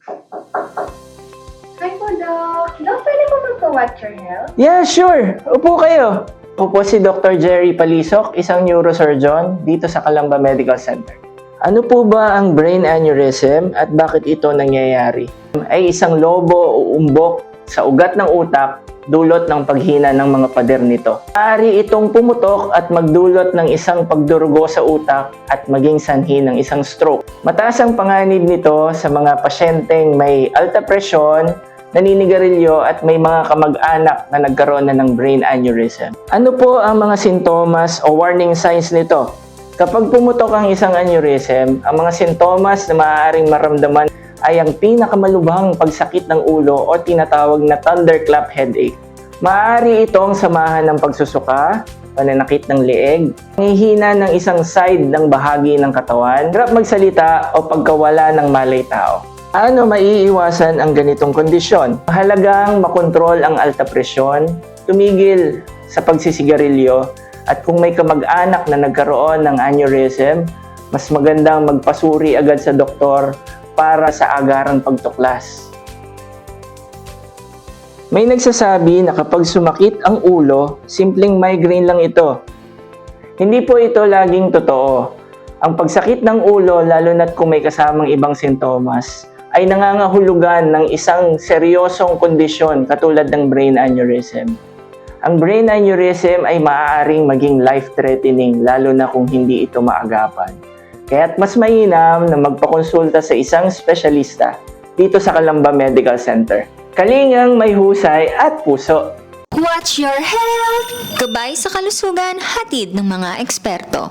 Hi po, Doc. Doc, pwede po magpa-watch your health? Yeah, sure. Upo kayo. Ako po si Dr. Jerry Palisok, isang neurosurgeon dito sa Calamba Medical Center. Ano po ba ang brain aneurysm at bakit ito nangyayari? Ay isang lobo o umbok sa ugat ng utak dulot ng paghina ng mga pader nito. Maaari itong pumutok at magdulot ng isang pagdurugo sa utak at maging sanhi ng isang stroke. Mataas ang panganib nito sa mga pasyenteng may alta presyon, naninigarilyo at may mga kamag-anak na nagkaroon na ng brain aneurysm. Ano po ang mga sintomas o warning signs nito? Kapag pumutok ang isang aneurysm, ang mga sintomas na maaaring maramdaman ay ang pinakamalubhang pagsakit ng ulo o tinatawag na thunderclap headache. Maaari itong samahan ng pagsusuka, pananakit ng leeg, panghihina ng isang side ng bahagi ng katawan, hirap magsalita o pagkawala ng malay tao. Paano maiiwasan ang ganitong kondisyon? Mahalagang makontrol ang alta presyon, tumigil sa pagsisigarilyo, at kung may kamag-anak na nagkaroon ng aneurysm, mas magandang magpasuri agad sa doktor para sa agarang pagtuklas. May nagsasabi na kapag sumakit ang ulo, simpleng migraine lang ito. Hindi po ito laging totoo. Ang pagsakit ng ulo, lalo na't kung may kasamang ibang sintomas, ay nangangahulugan ng isang seryosong kondisyon katulad ng brain aneurysm. Ang brain aneurysm ay maaaring maging life-threatening lalo na kung hindi ito maagapan. Kaya't mas mainam na magpakonsulta sa isang espesyalista dito sa Calamba Medical Center. Kalingang may husay at puso. Watch your health! Gabay sa kalusugan, hatid ng mga eksperto.